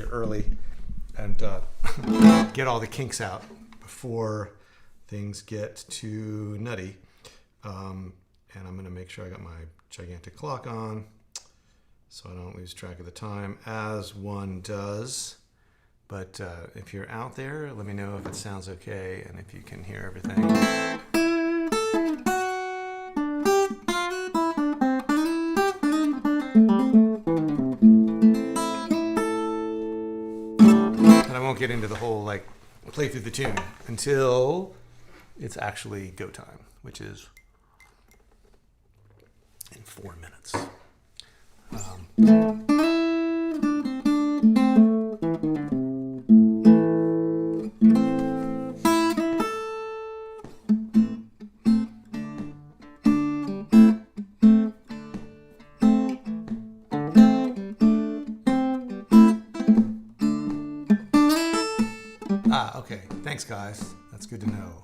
early and get all the kinks out before things get too nutty. And I'm going to make sure I got my gigantic clock on so I don't lose track of the time, as one does. But if you're out there, let me know if it sounds okay and if you can hear everything. And I won't get into the whole like play through the tune until it's actually go time, which is in 4 minutes. Okay. Thanks, guys. That's good to know.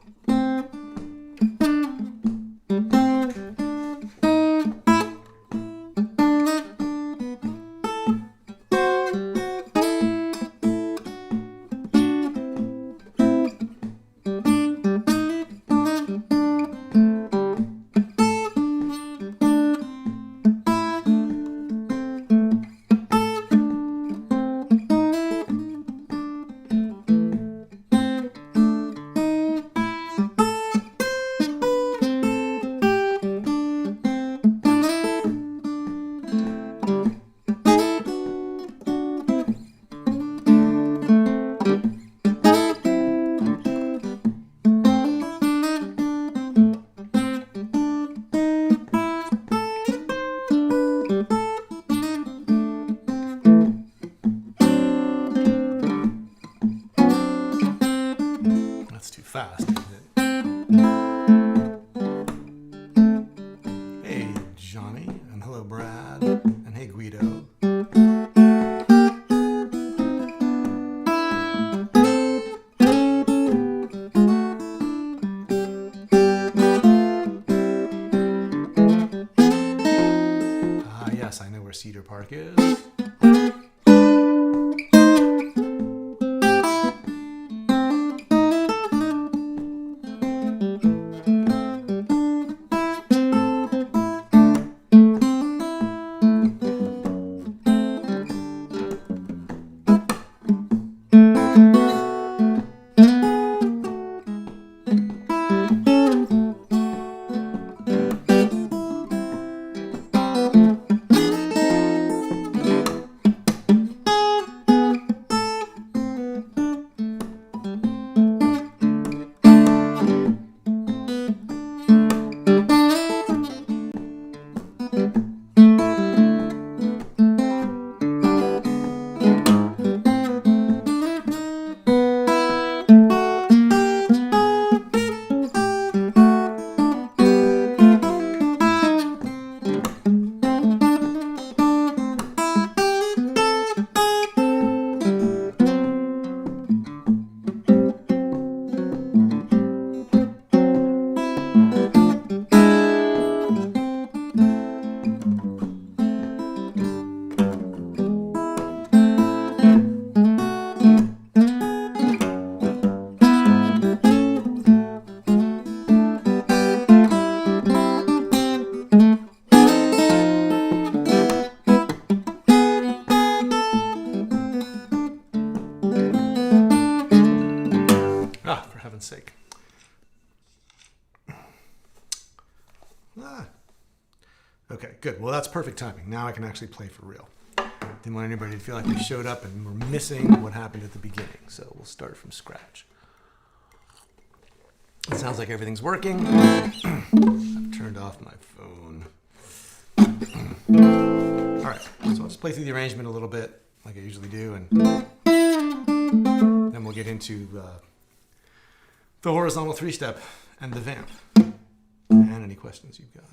Fast, isn't it? Hey, Johnny, and hello, Brad, and hey, Guido. Yes, I know where Cedar Park is. Sake. Okay, good. Well, that's perfect timing. Now I can actually play for real. Didn't want anybody to feel like we showed up and we're missing what happened at the beginning. So we'll start from scratch. It sounds like everything's working. I've turned off my phone. All right, so I'll just play through the arrangement a little bit like I usually do, and then we'll get into the horizontal three-step and the vamp, and any questions you've got.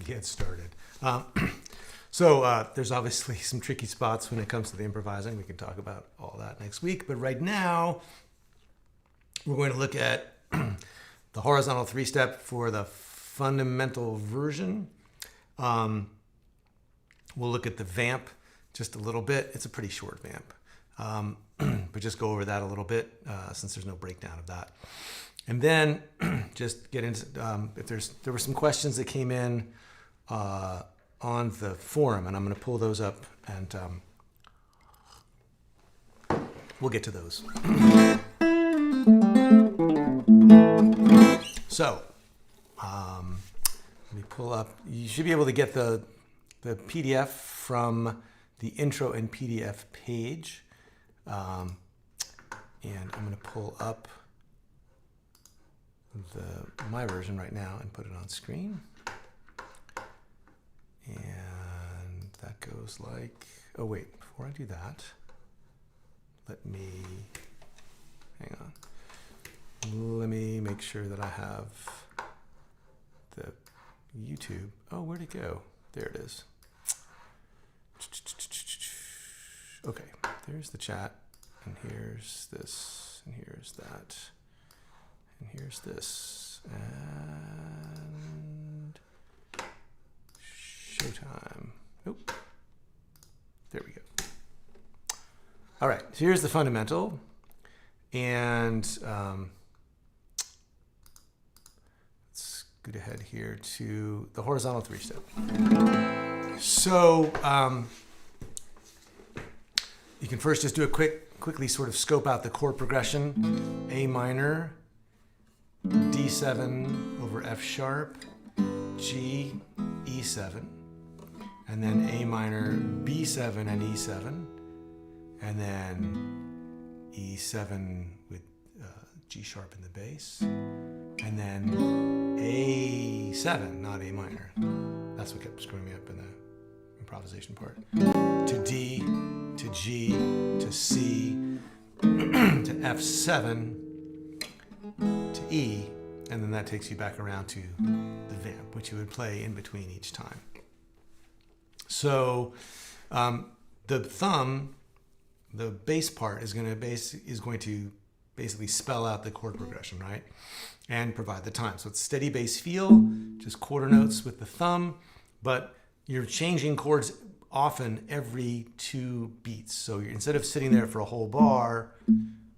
get started. So there's obviously some tricky spots when it comes to the improvising. We can talk about all that next week. But right now, we're going to look at the horizontal three-step for the fundamental version. We'll look at the vamp just a little bit. It's a pretty short vamp. But just go over that a little bit since there's no breakdown of that. And then just get into, there were some questions that came in on the forum, and I'm going to pull those up, and we'll get to those. So, let me pull up. You should be able to get the PDF from the intro and PDF page. And I'm going to pull up my version right now and put it on screen. And that goes like, oh wait, before I do that, let me make sure that I have the YouTube. Oh, where'd it go? There it is. Okay, there's the chat, and here's this, and here's that, and here's this, and showtime. Nope. There we go. All right, so here's the fundamental, and let's go ahead here to the horizontal three-step. So you can first just do a quickly sort of scope out the chord progression. A minor, D7 over F sharp, G, E7, and then A minor, B7 and E7, and then E7 with G sharp in the bass, and then A7, not A minor. That's what kept screwing me up in the improvisation part. To D, to G, to C, to F7, to E, and then that takes you back around to the vamp, which you would play in between each time. So the thumb, the bass part, is going to basically spell out the chord progression, right? And provide the time. So it's steady bass feel, just quarter notes with the thumb, but you're changing chords often every 2 beats. So instead of sitting there for a whole bar,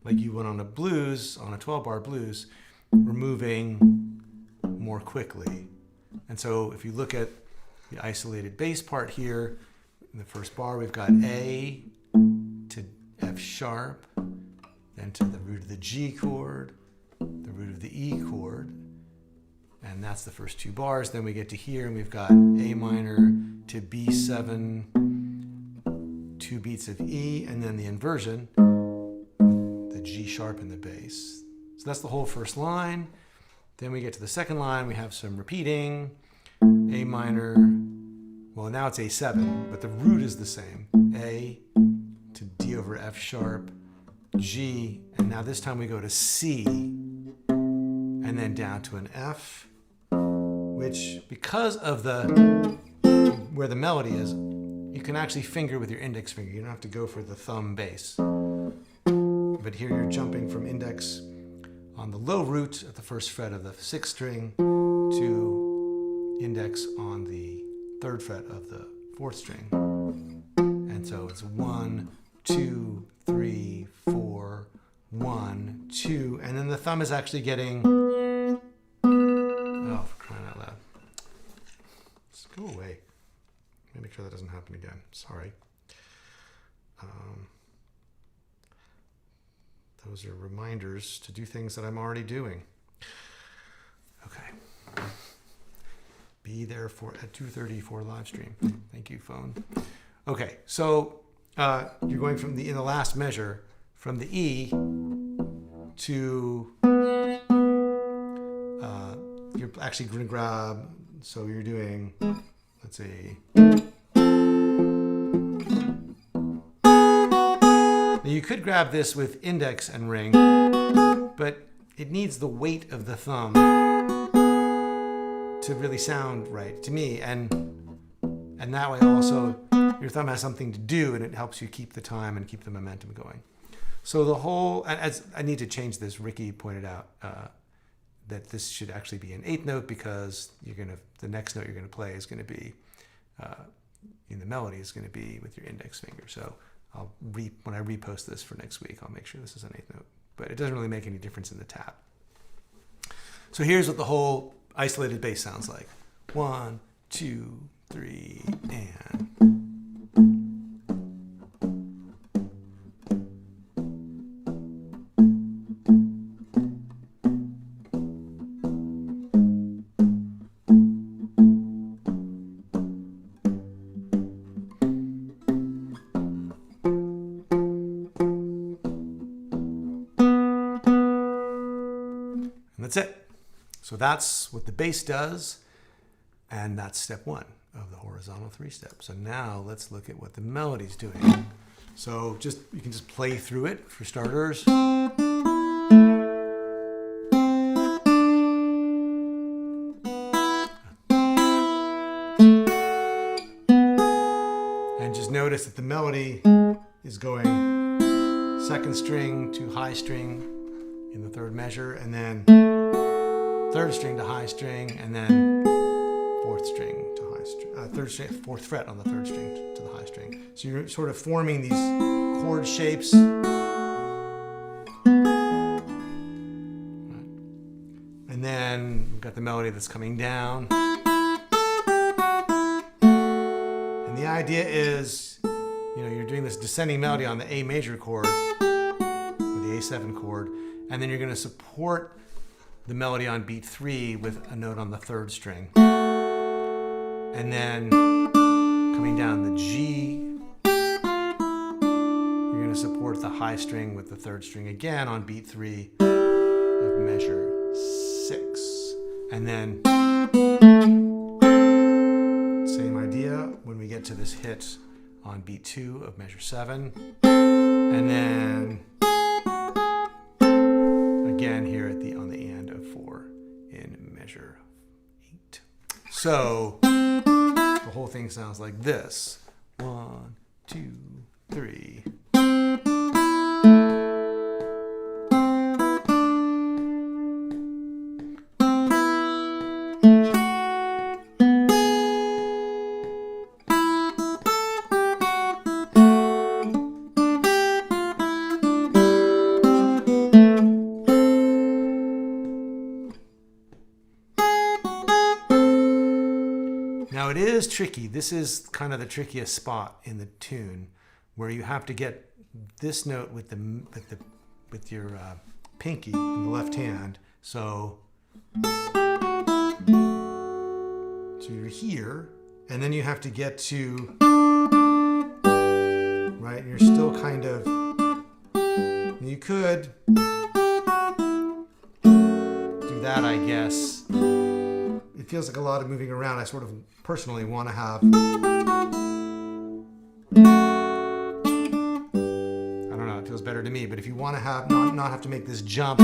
like you would on a blues, on a 12-bar blues, we're moving more quickly. And so if you look at the isolated bass part here, in the first bar, we've got A to F sharp, then to the root of the G chord, the root of the E chord, and that's the first 2 bars. Then we get to here, and we've got A minor to B7, 2 beats of E, and then the inversion, the G sharp in the bass. So that's the whole first line. Then we get to the second line, we have some repeating. A minor, well now it's A7, but the root is the same. A to D over F sharp, G, and now this time we go to C, and then down to an F, which because of where the melody is, you can actually finger with your index finger. You don't have to go for the thumb bass. But here you're jumping from index on the low root at the first fret of the 6th string to index on the 3rd fret of the 4th string. And so it's 1, 2, 3, 4, 1, 2, and then the thumb is actually getting, oh, for crying out loud. Let's go away. Let me make sure that doesn't happen again. Sorry. Those are reminders to do things that I'm already doing. Okay. Be there at 2:30 for live stream. Thank you, phone. Okay, so you're going from in the last measure, from the E to, you're actually going to grab, so you're doing, let's see. Now you could grab this with index and ring, but it needs the weight of the thumb to really sound right to me. And that way also your thumb has something to do, and it helps you keep the time and keep the momentum going. So the whole, as I need to change this, Ricky pointed out that this should actually be an 8th note, because the next note you're gonna play is gonna be, in the melody is gonna be with your index finger. So when I repost this for next week, I'll make sure this is an 8th note, but it doesn't really make any difference in the tab. So here's what the whole isolated bass sounds like. 1, 2, 3, and. That's it. So that's what the bass does, and that's step 1 of the horizontal 3-step. So now let's look at what the melody's doing. So you can just play through it for starters. And just notice that the melody is going 2nd string to high string in the 3rd measure, and then 3rd string to high string, and then 4th string to high string, 4th fret on the 3rd string to the high string. So you're sort of forming these chord shapes. And then we've got the melody that's coming down. And the idea is, you're doing this descending melody on the A major chord, or the A7 chord, and then you're going to support the melody on beat 3 with a note on the 3rd string. And then coming down the G, you're going to support the high string with the 3rd string again on beat 3 of measure 6. And then same idea when we get to this hit on beat 2 of measure 7. And then again here on the and of 4 in measure 8. So the whole thing sounds like this. 1, 2, 3. Now it is tricky. This is kind of the trickiest spot in the tune, where you have to get this note with your pinky in the left hand. So you're here, and then you have to get to right. You're still kind of. You could do that, I guess. It feels like a lot of moving around. I sort of personally want to have, I don't know, it feels better to me, but if you want to have not have to make this jump,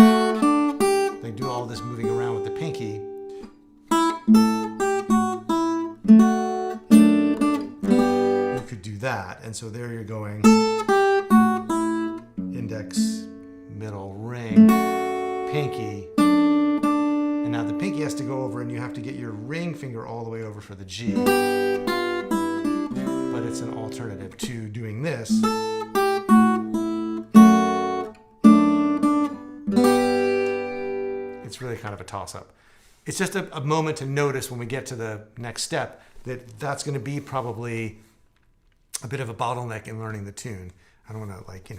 like do all this moving around with the pinky, you could do that. And so there you're going index, middle, ring, pinky. And now the pinky has to go over, and you have to get your ring finger all the way over for the G. But it's an alternative to doing this. It's really kind of a toss-up. It's just a moment to notice when we get to the next step that that's going to be probably a bit of a bottleneck in learning the tune. I don't want to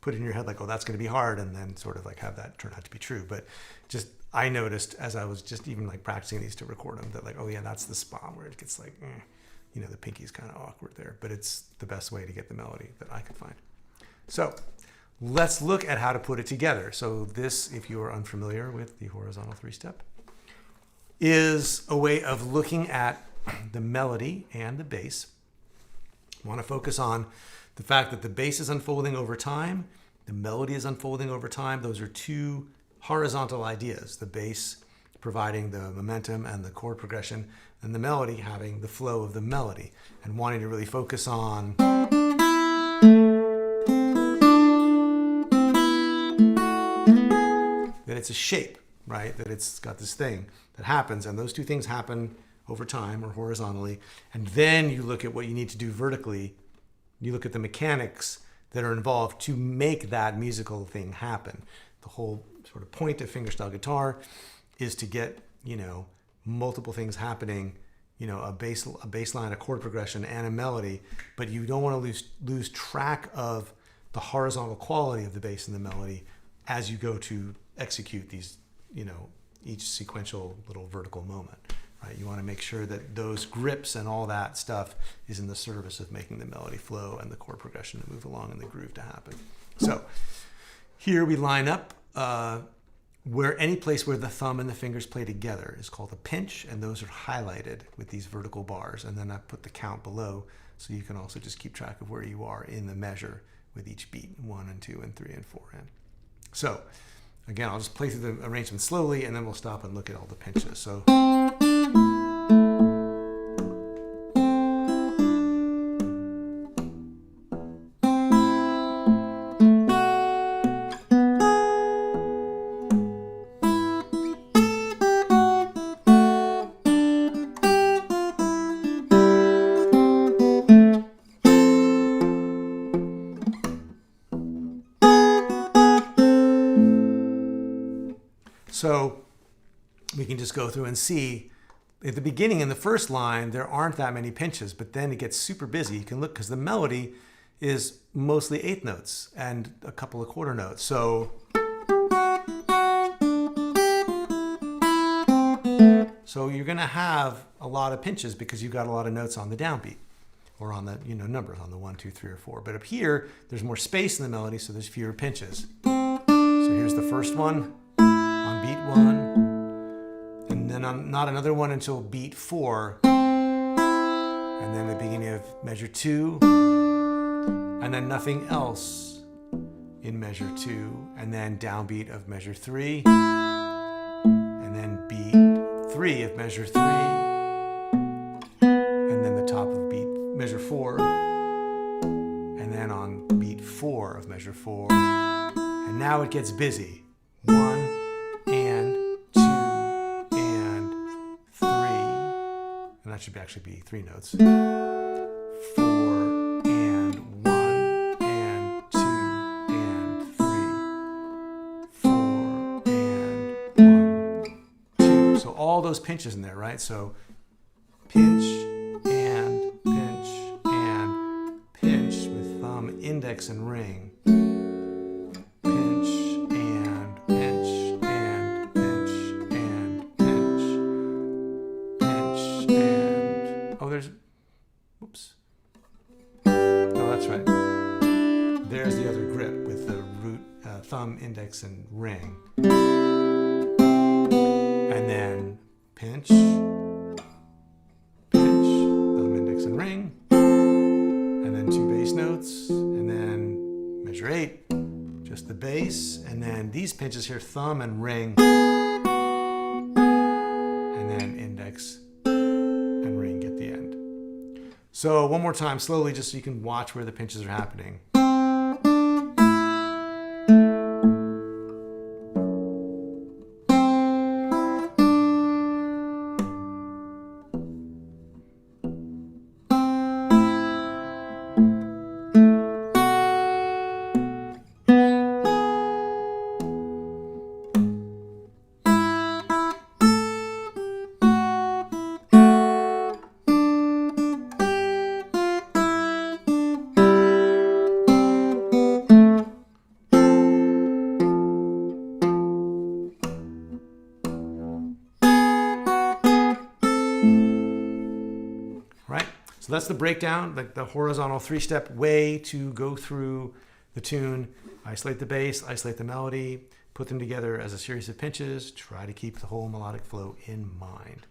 put it in your head like, oh, that's going to be hard, and then sort of have that turn out to be true. But just I noticed as I was just even practicing these to record them that oh yeah, that's the spot where it gets the pinky's kind of awkward there, but it's the best way to get the melody that I could find. So let's look at how to put it together. So this, if you are unfamiliar with the horizontal 3-step, is a way of looking at the melody and the bass. I want to focus on the fact that the bass is unfolding over time, the melody is unfolding over time. Those are two horizontal ideas. The bass providing the momentum and the chord progression, and the melody having the flow of the melody, and wanting to really focus on that it's a shape, right? That it's got this thing that happens, and those two things happen over time or horizontally, and then you look at what you need to do vertically. You look at the mechanics that are involved to make that musical thing happen. The whole sort of point of fingerstyle guitar is to get, multiple things happening, a bass line, a chord progression, and a melody, but you don't want to lose track of the horizontal quality of the bass and the melody as you go to execute these, each sequential little vertical moment, right? You want to make sure that those grips and all that stuff is in the service of making the melody flow and the chord progression to move along and the groove to happen. So here we line up where any place where the thumb and the fingers play together is called a pinch, and those are highlighted with these vertical bars. And then I put the count below so you can also just keep track of where you are in the measure with each beat, 1 and 2 and 3 and 4 and. So again, I'll just play through the arrangement slowly, and then we'll stop and look at all the pinches. So. So we can just go through and see at the beginning in the first line, there aren't that many pinches, but then it gets super busy. You can look because the melody is mostly eighth notes and a couple of quarter notes. So you're going to have a lot of pinches because you've got a lot of notes on the downbeat or on the numbers on the 1, 2, 3, or 4. But up here, there's more space in the melody, so there's fewer pinches. So here's the first one. On beat 1, and then not another one until beat 4, and then the beginning of measure 2, and then nothing else in measure 2, and then downbeat of measure 3, and then beat 3 of measure 3, and then the top of beat measure 4, and then on beat 4 of measure 4, and now it gets busy. 1 and 2 and 3, and that should actually be 3 notes. 4 and 1 and 2 and 3. 4 and 1, 2. So all those pinches in there, right? So pinch and pinch and pinch with thumb, index, and ring. Oops. No, that's right. There's the other grip with the root, thumb, index, and ring. And then pinch, thumb, index, and ring. And then 2 bass notes. And then measure 8, just the bass. And then these pinches here, thumb and ring. And then index and ring at the end. So one more time, slowly, just so you can watch where the pinches are happening. So that's the breakdown, like the horizontal 3-step way to go through the tune. Isolate the bass, isolate the melody, put them together as a series of pinches, try to keep the whole melodic flow in mind.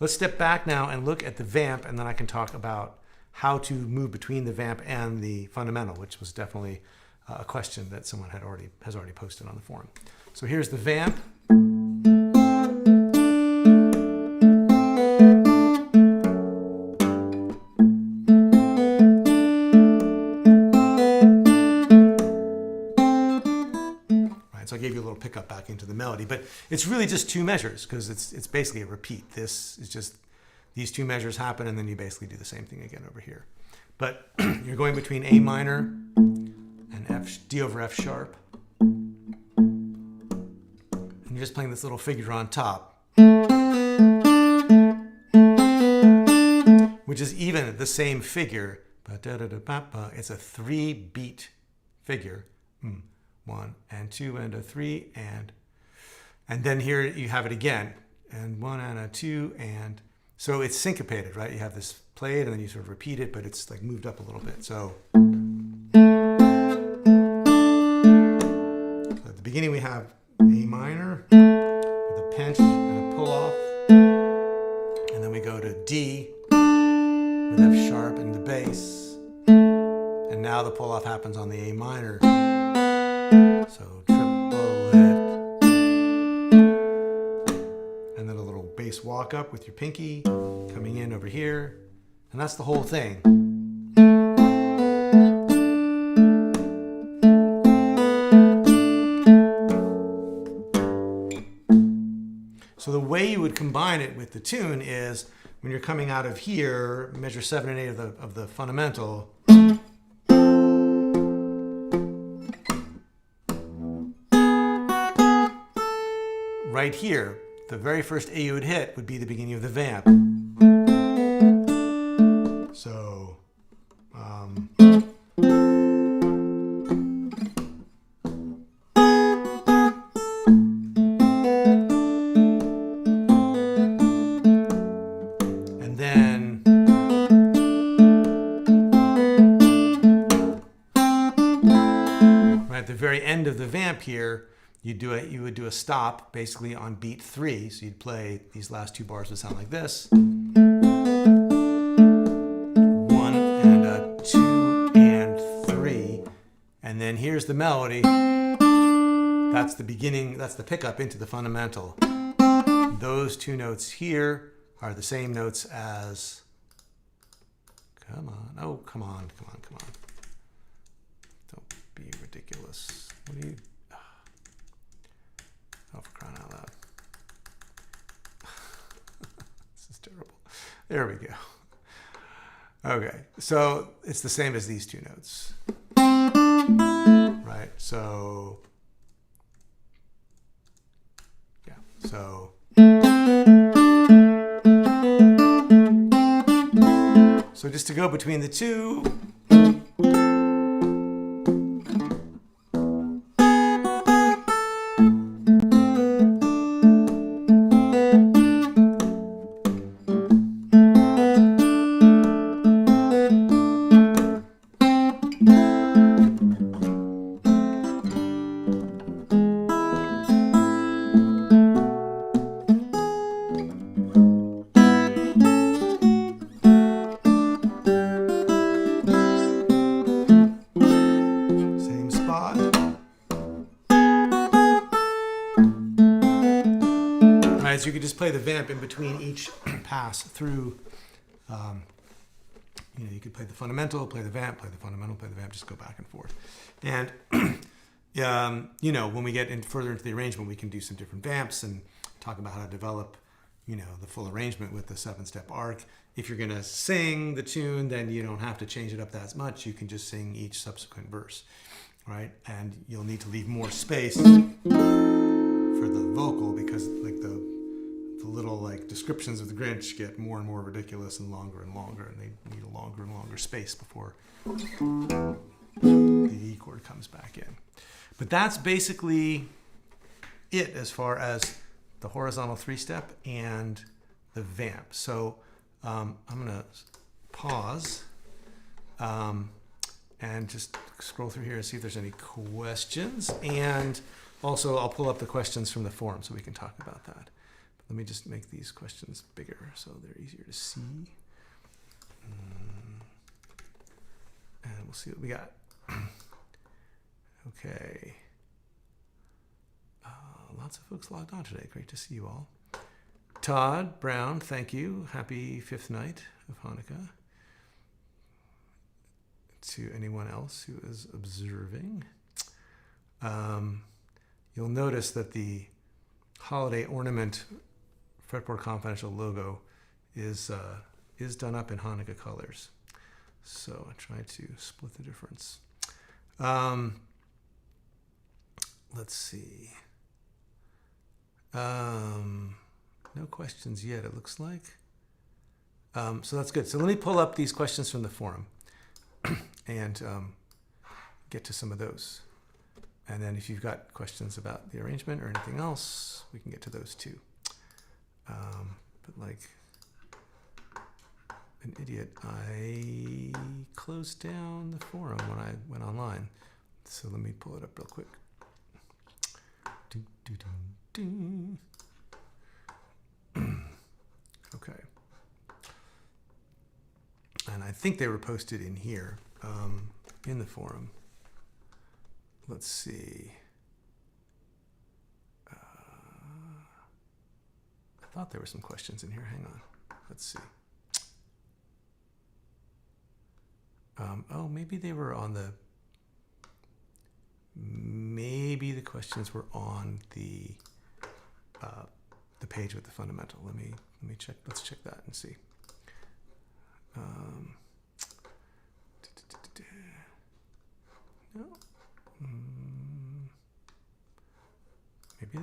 Let's step back now and look at the vamp, and then I can talk about how to move between the vamp and the fundamental, which was definitely a question that someone has already posted on the forum. So here's the vamp. So I gave you a little pickup back into the melody, but it's really just two measures because it's basically a repeat. This is just these two measures happen, and then you basically do the same thing again over here. But you're going between A minor and D over F sharp, and you're just playing this little figure on top, which is even the same figure. It's a 3-beat figure. 1 and 2 and a 3 and then here you have it again, and 1 and a 2, and so it's syncopated, right? You have this played and then you sort of repeat it, but it's like moved up a little bit. So at the beginning we have A minor with a pinch and a pull off, and then we go to D with F sharp and the bass, and now the pull off happens on the A minor. So triple hit, and then a little bass walk up with your pinky coming in over here, and that's the whole thing. So the way you would combine it with the tune is when you're coming out of here, measure 7 and 8 of the fundamental. Right here, the very first A you would hit would be the beginning of the vamp. So, and then right at the very end of the vamp here, you would do a stop basically on beat 3. So you'd play these last two bars would sound like this. 1 and a 2 and 3. And then here's the melody. That's the beginning, that's the pickup into the fundamental. Those two notes here are the same notes as, come on, oh, come on. Don't be ridiculous. What do you, oh, for crying out loud. This is terrible. There we go. Okay, so it's the same as these two notes. Right, so, yeah, so. So just to go between the two. So you could just play the vamp in between each pass through. You could play the fundamental, play the vamp, play the fundamental, play the vamp, just go back and forth. And when we get further into the arrangement, we can do some different vamps and talk about how to develop, the full arrangement with the 7-step arc. If you're going to sing the tune, then you don't have to change it up that much. You can just sing each subsequent verse, right? And you'll need to leave more space for the vocal because like the little like descriptions of the Grinch get more and more ridiculous and longer, and they need a longer and longer space before the E chord comes back in. But that's basically it as far as the horizontal 3-step and the vamp. So I'm gonna pause and just scroll through here and see if there's any questions, and also I'll pull up the questions from the forum so we can talk about that. Let me just make these questions bigger so they're easier to see. And we'll see what we got. Okay. Lots of folks logged on today. Great to see you all. Todd Brown, thank you. Happy 5th night of Hanukkah. To anyone else who is observing. you'll notice that the holiday ornament Fretboard Confidential logo is done up in Hanukkah colors. So I try to split the difference. Let's see. No questions yet, it looks like. So that's good. So let me pull up these questions from the forum and get to some of those. And then if you've got questions about the arrangement or anything else, we can get to those too. But like an idiot, I closed down the forum when I went online. So let me pull it up real quick. Okay. And I think they were posted in here, in the forum. Let's see. I thought there were some questions in here. Hang on. Let's see. Oh, maybe they were on the... Maybe the questions were on the page with the fundamental. Let me check. Let's check that and see. No.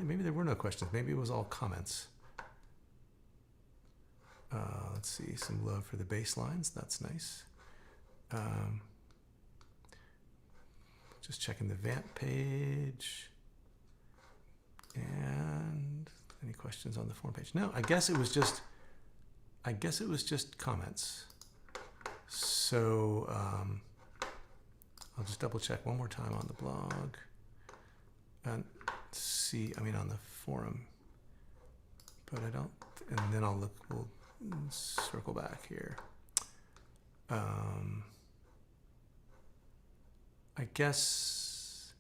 Maybe there were no questions. Maybe it was all comments. Let's see. Some love for the bass lines. That's nice. Just checking the vamp page. And any questions on the forum page? No, I guess it was just comments. So I'll just double check one more time on the blog and see, on the forum, but I don't, and then we'll circle back here. I guess,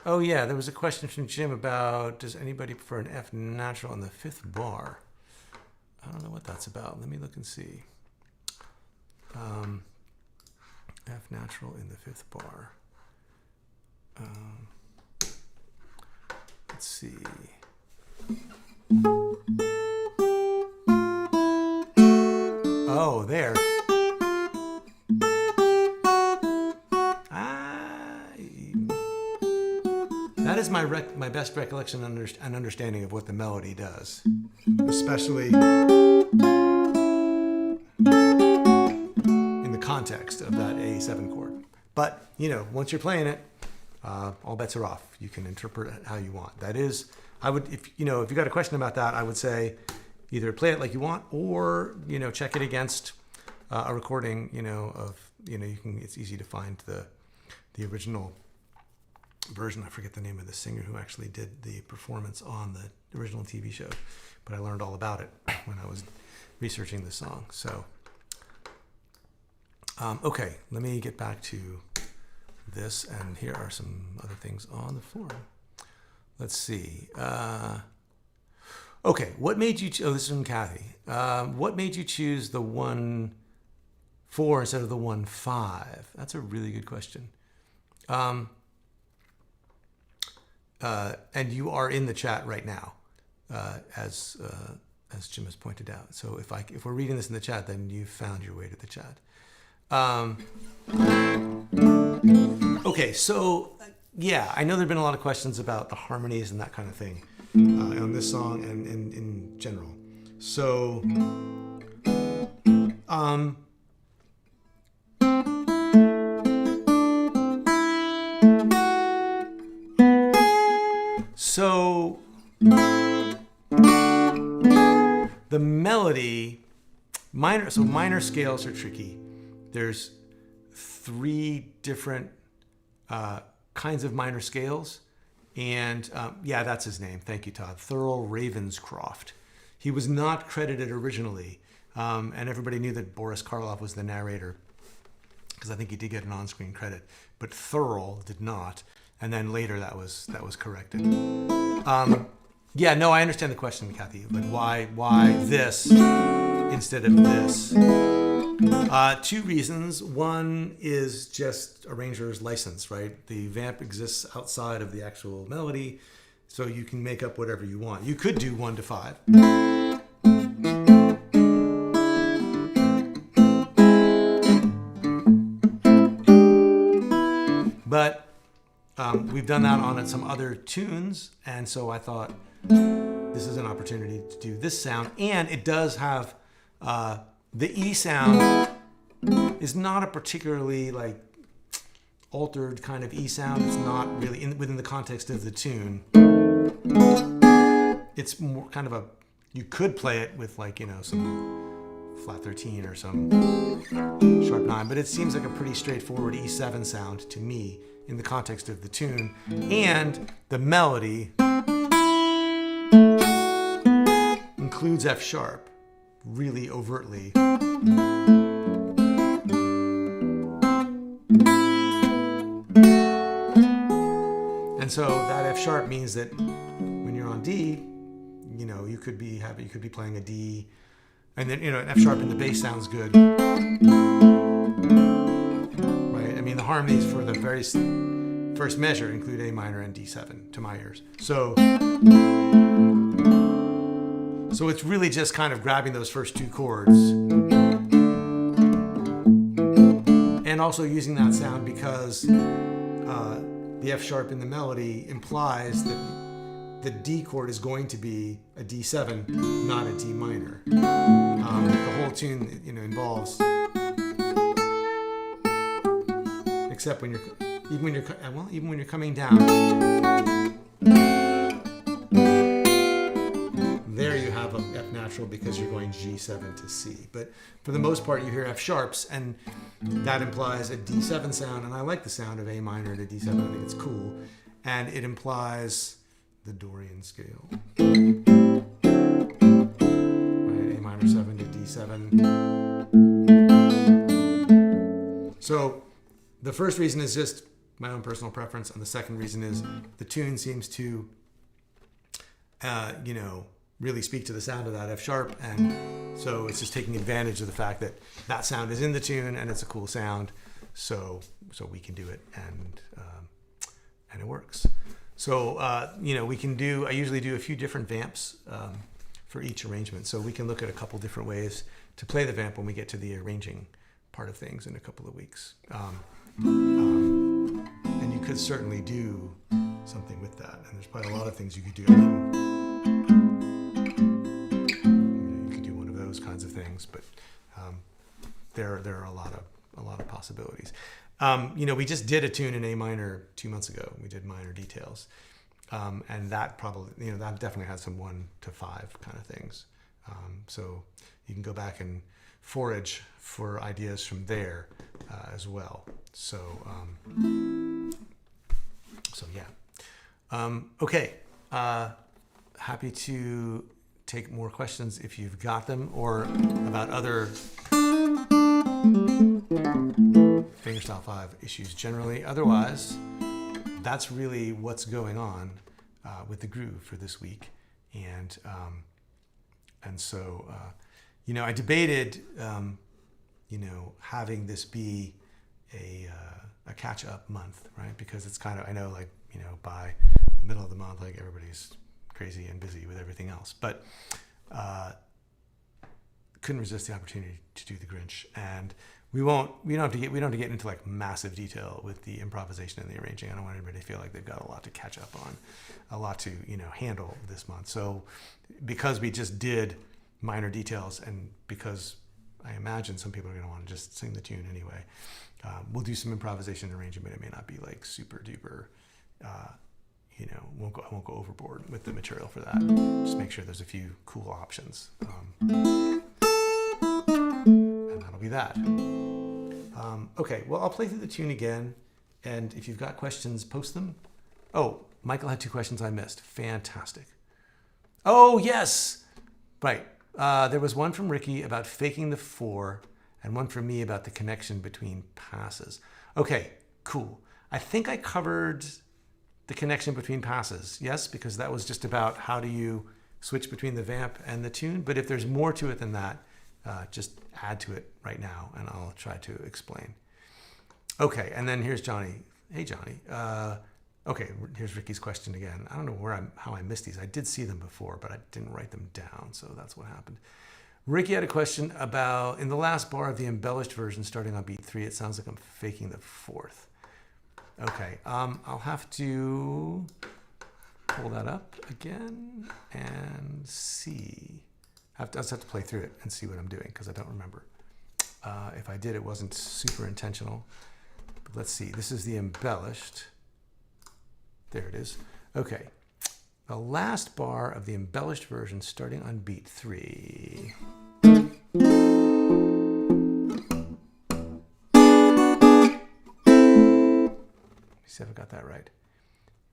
oh yeah, there was a question from Jim about, does anybody prefer an F natural on the 5th bar? I don't know what that's about. Let me look and see. F natural in the 5th bar. Let's see. Oh, there. That is my best recollection and understanding of what the melody does, especially in the context of that A7 chord. But, once you're playing it, all bets are off. You can interpret it how you want. That is, if you got a question about that, I would say either play it like you want or, check it against a recording, it's easy to find the original version. I forget the name of the singer who actually did the performance on the original TV show, but I learned all about it when I was researching the song. So, okay, let me get back to this, and here are some other things on the forum. Let's see. Okay, what made you? This is from Kathy. What made you choose the 1-4 instead of the 1-5? That's a really good question. And you are in the chat right now, as Jim has pointed out. So if we're reading this in the chat, then you've found your way to the chat. Okay, so yeah, I know there've been a lot of questions about the harmonies and that kind of thing on this song and in general. So, So the melody, minor scales are tricky. There's 3 different kinds of minor scales. And yeah, that's his name. Thank you, Todd. Thurl Ravenscroft. He was not credited originally. And everybody knew that Boris Karloff was the narrator because I think he did get an on-screen credit. But Thurl did not. And then later that was corrected. Yeah, no, I understand the question, Kathy. Like why this instead of this? 2 reasons. One is just arranger's license, right? The vamp exists outside of the actual melody. So you can make up whatever you want. You could do 1 to 5. But we've done that on some other tunes, and so I thought this is an opportunity to do this sound. And it does have the E sound is not a particularly like altered kind of E sound. It's not really within the context of the tune. It's more kind of a, you could play it with like, you know, some flat 13 or some sharp 9, but it seems like a pretty straightforward E7 sound to me in the context of the tune. And the melody includes F sharp really overtly. And so that F sharp means that when you're on D, you know, you could be playing a D, and then, you know, an F sharp in the bass sounds good, right? I mean, the harmonies for the very first measure include A minor and D7 to my ears. So it's really just kind of grabbing those first 2 chords and also using that sound because the F sharp in the melody implies that the D chord is going to be a D7, not a D minor. The whole tune, you know, involves, except when even when you're coming down, there you have a F natural because you're going G7 to C. But for the most part, you hear F sharps, and that implies a D7 sound. And I like the sound of A minor to D7. I think it's cool, and it implies the Dorian scale. Right, A minor 7 to D7. So the first reason is just my own personal preference, and the second reason is the tune seems to, you know, really speak to the sound of that F sharp, and so it's just taking advantage of the fact that that sound is in the tune and it's a cool sound, so we can do it, and it works. So you know, we can do, I usually do a few different vamps for each arrangement, so we can look at a couple different ways to play the vamp when we get to the arranging part of things in a couple of weeks. And you could certainly do something with that, and there's probably a lot of things you could do. I mean, you could do one of those kinds of things, but there are a lot of possibilities. You know, we just did a tune in A minor 2 months ago. We did minor details, and that probably, you know, that definitely had some 1 to 5 kind of things. So you can go back and forage for ideas from there as well. So yeah. Okay. Happy to take more questions if you've got them, or about other fingerstyle 5 issues generally. Otherwise, that's really what's going on with the groove for this week. And so, you know, I debated, you know, having this be a catch-up month, right? Because it's kind of, I know, like, you know, by the middle of the month, like, everybody's crazy and busy with everything else. But couldn't resist the opportunity to do the Grinch, and we don't have to get into like massive detail with the improvisation and the arranging. I don't want anybody to feel like they've got a lot to catch up on, a lot to, you know, handle this month. So because we just did minor details, and because I imagine some people are going to want to just sing the tune anyway, we'll do some improvisation and arranging, but it may not be like super duper, you know, I won't go overboard with the material for that. Just make sure there's a few cool options. And that'll be that. Okay, well, I'll play through the tune again, and if you've got questions, post them. Oh, Michael had 2 questions I missed. Fantastic. Oh, yes! Right. There was one from Ricky about faking the 4, and one from me about the connection between passes. Okay, cool. I think I covered the connection between passes, yes, because that was just about how do you switch between the vamp and the tune. But if there's more to it than that, just add to it right now, and I'll try to explain. Okay, and then here's Johnny. Hey, Johnny. Okay, here's Ricky's question again. I don't know how I missed these. I did see them before, but I didn't write them down, so that's what happened. Ricky had a question about, in the last bar of the embellished version starting on beat 3, it sounds like I'm faking the 4th. Okay, I'll have to pull that up again and see. I just have to play through it and see what I'm doing because I don't remember. If I did, it wasn't super intentional. But let's see, this is the embellished. There it is. Okay, the last bar of the embellished version starting on beat 3. See if I got that right.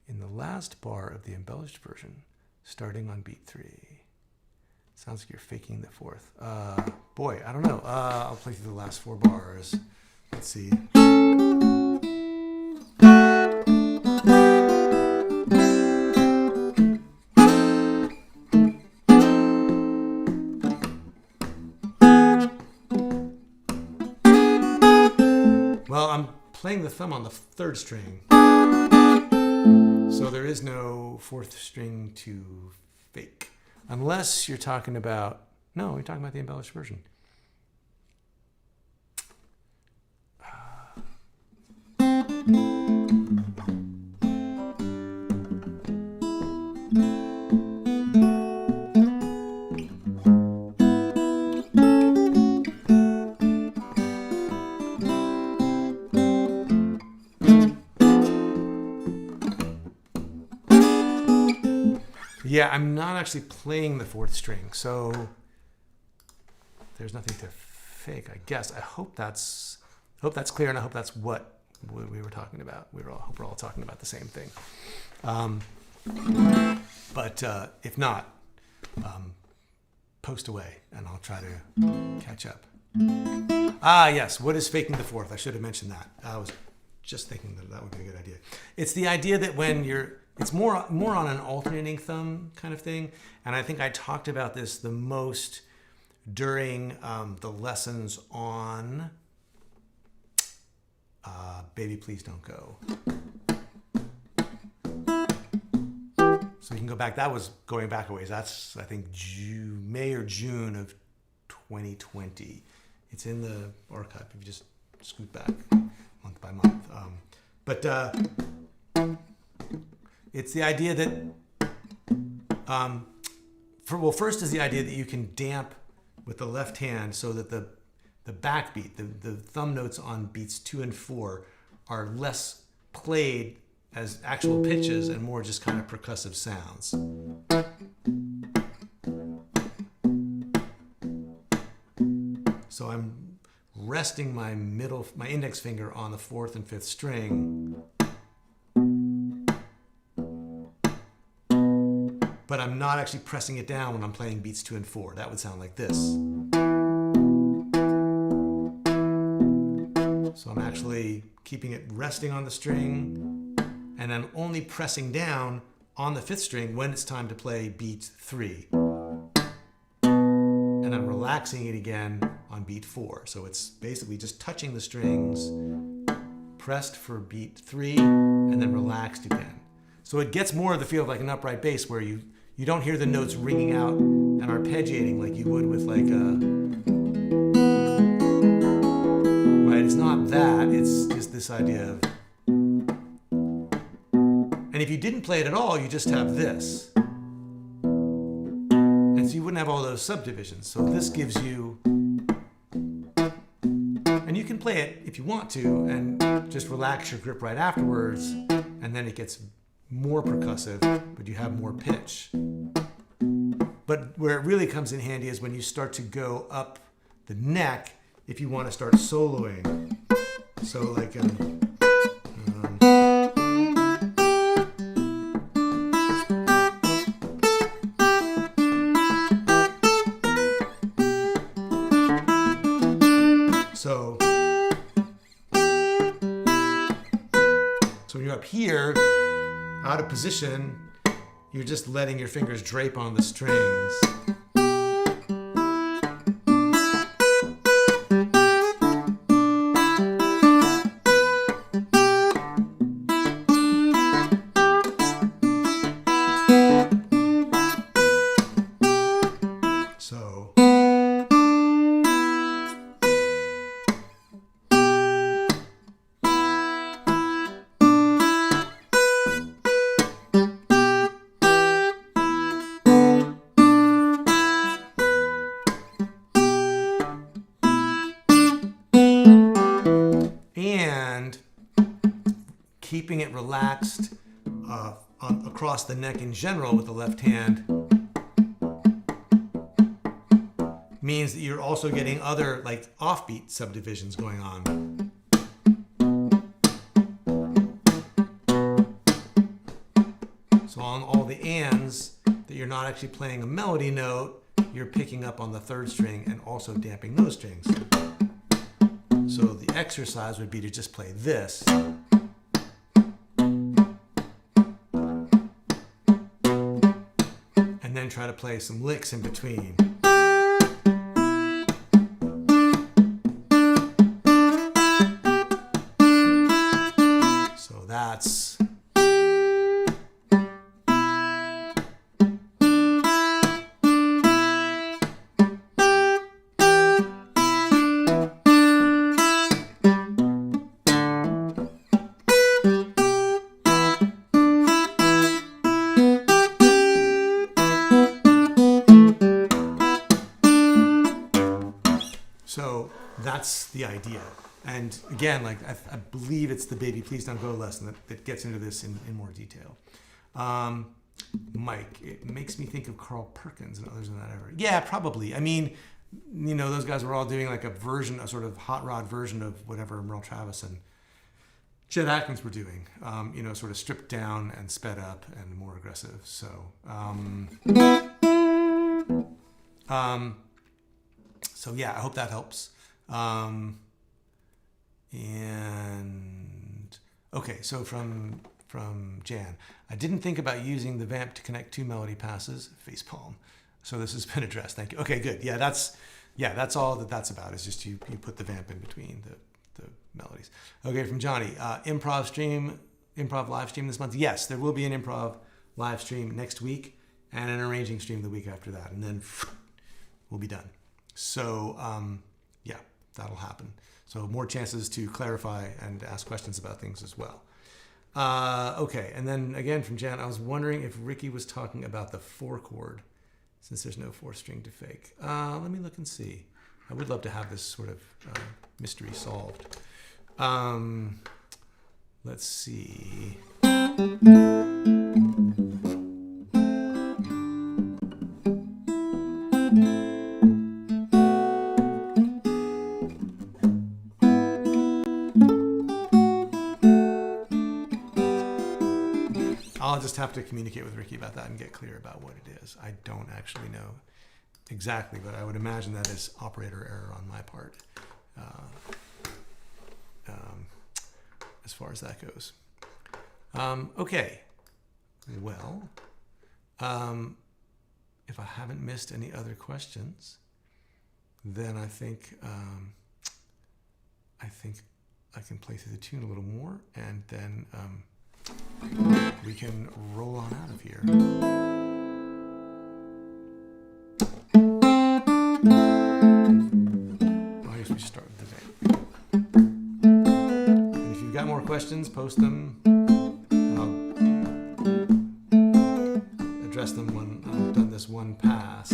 In the last bar of the embellished version, starting on beat 3. Sounds like you're faking the 4th. Boy, I don't know. I'll play through the last 4 bars. Let's see. Well, I'm playing the thumb on the 3rd string. So there is no 4th string to fake. Unless you're talking about, no, you're talking about the embellished version. Yeah, I'm not actually playing the 4th string, so there's nothing to fake, I guess. I hope that's clear, and I hope that's what we were talking about. I hope we're all talking about the same thing. But if not, post away, and I'll try to catch up. Yes, what is faking the 4th? I should have mentioned that. I was just thinking that would be a good idea. It's the idea that when it's more on an alternating thumb kind of thing, and I think I talked about this the most during the lessons on Baby Please Don't Go. So you can go back, that was going back a ways. That's, I think, May or June of 2020. It's in the archive if you just scoot back month by month. It's the idea that, first is the idea that you can damp with the left hand so that the backbeat, the thumb notes on beats 2 and 4 are less played as actual pitches and more just kind of percussive sounds. So I'm resting my index finger on the 4th and 5th string, but I'm not actually pressing it down when I'm playing beats 2 and 4. That would sound like this. So I'm actually keeping it resting on the string, and I'm only pressing down on the 5th string when it's time to play beat 3. And I'm relaxing it again on beat 4. So it's basically just touching the strings, pressed for beat 3, and then relaxed again. So it gets more of the feel of like an upright bass where you don't hear the notes ringing out and arpeggiating like you would with like right, it's not that, it's just this idea of, and if you didn't play it at all, you just have this. And so you wouldn't have all those subdivisions. So this gives you, and you can play it if you want to and just relax your grip right afterwards, and then it gets more percussive, but you have more pitch. But where it really comes in handy is when you start to go up the neck if you want to start soloing. So like so when you're up here, out of position, you're just letting your fingers drape on the strings. relaxed across the neck in general with the left hand means that you're also getting other like offbeat subdivisions going on. So on all the ands that you're not actually playing a melody note, you're picking up on the third string and also damping those strings. So the exercise would be to just play this. And then try to play some licks in between. So that's... So that's the idea. And again, like I believe it's the Baby Please Don't Go lesson that gets into this in more detail. Mike, it makes me think of Carl Perkins and others in that era. Yeah, probably. I mean, you know, those guys were all doing like a sort of hot rod version of whatever Merle Travis and Chet Atkins were doing, you know, sort of stripped down and sped up and more aggressive. So, so yeah, I hope that helps. And okay, so from Jan, I didn't think about using the vamp to connect two melody passes. Facepalm. So this has been addressed. Thank you. Okay, good. Yeah, that's all that's about. Is just you put the vamp in between the melodies. Okay, from Johnny, improv live stream this month. Yes, there will be an improv live stream next week and an arranging stream the week after that, and then we'll be done. So yeah, that'll happen. So more chances to clarify and ask questions about things as well. Okay, and then again from Jan, I was wondering if Ricky was talking about the 4-chord, since there's no 4th string to fake. Let me look and see. I would love to have this sort of mystery solved. Let's see. I'll just have to communicate with Ricky about that and get clear about what it is. I don't actually know exactly, but I would imagine that is operator error on my part, as far as that goes. Okay. Well, if I haven't missed any other questions, then I think I can play through the tune a little more, and then we can roll on out of here. I guess we start with the vamp. And if you've got more questions, post them, and I'll address them when I've done this one pass.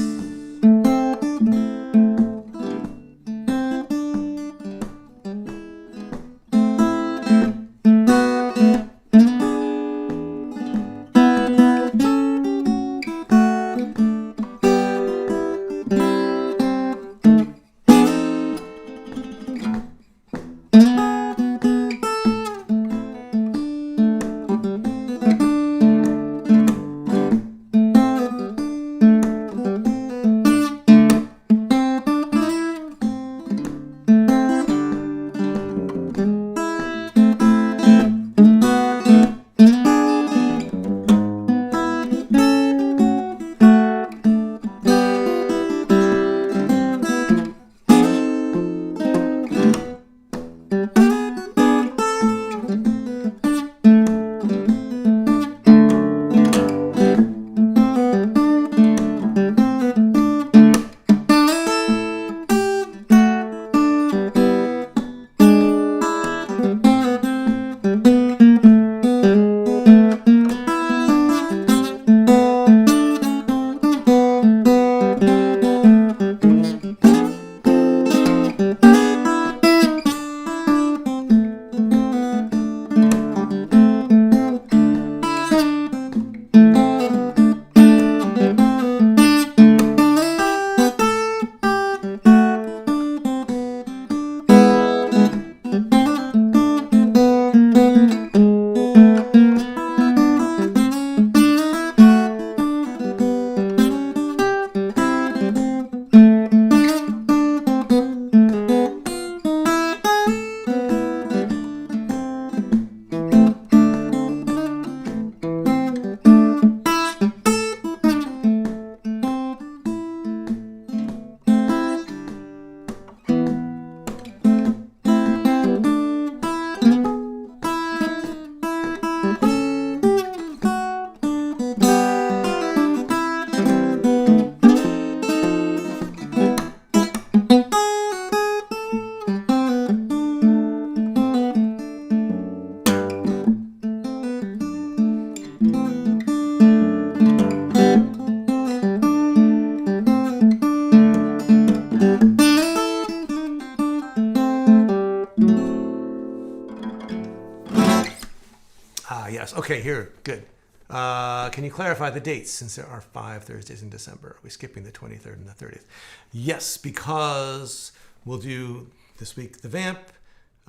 Okay, here, good. Can you clarify the dates since there are 5 Thursdays in December? Are we skipping the 23rd and the 30th? Yes, because we'll do this week the vamp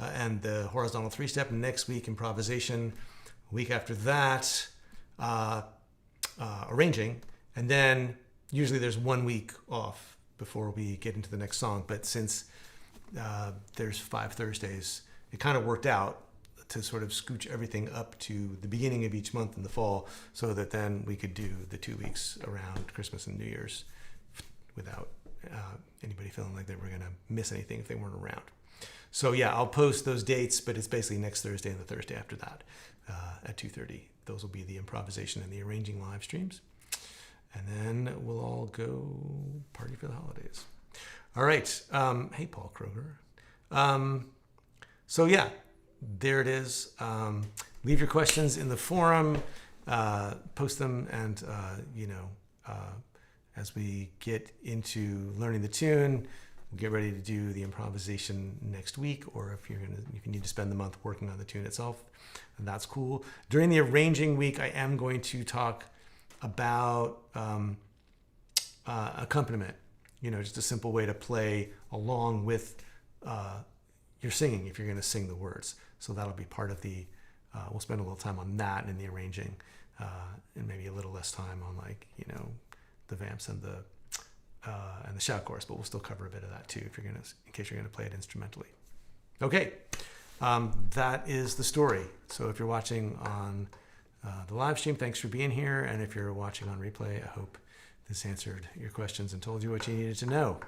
and the horizontal 3-step, next week improvisation, week after that arranging, and then usually there's 1 week off before we get into the next song. But since there's 5 Thursdays, it kind of worked out to sort of scooch everything up to the beginning of each month in the fall so that then we could do the 2 weeks around Christmas and New Year's without anybody feeling like they were going to miss anything if they weren't around. So yeah, I'll post those dates, but it's basically next Thursday and the Thursday after that at 2:30. Those will be the improvisation and the arranging live streams. And then we'll all go party for the holidays. All right. Hey, Paul Kroger. So yeah, there it is. Leave your questions in the forum, post them, and as we get into learning the tune, we'll get ready to do the improvisation next week. Or if you need to spend the month working on the tune itself, that's cool. During the arranging week, I am going to talk about accompaniment. Just a simple way to play along with your singing if you're going to sing the words. So that'll be part of the, we'll spend a little time on that in the arranging, and maybe a little less time on the vamps and the shout chorus, but we'll still cover a bit of that too in case you're going to play it instrumentally. Okay, that is the story. So if you're watching on the live stream, thanks for being here. And if you're watching on replay, I hope this answered your questions and told you what you needed to know.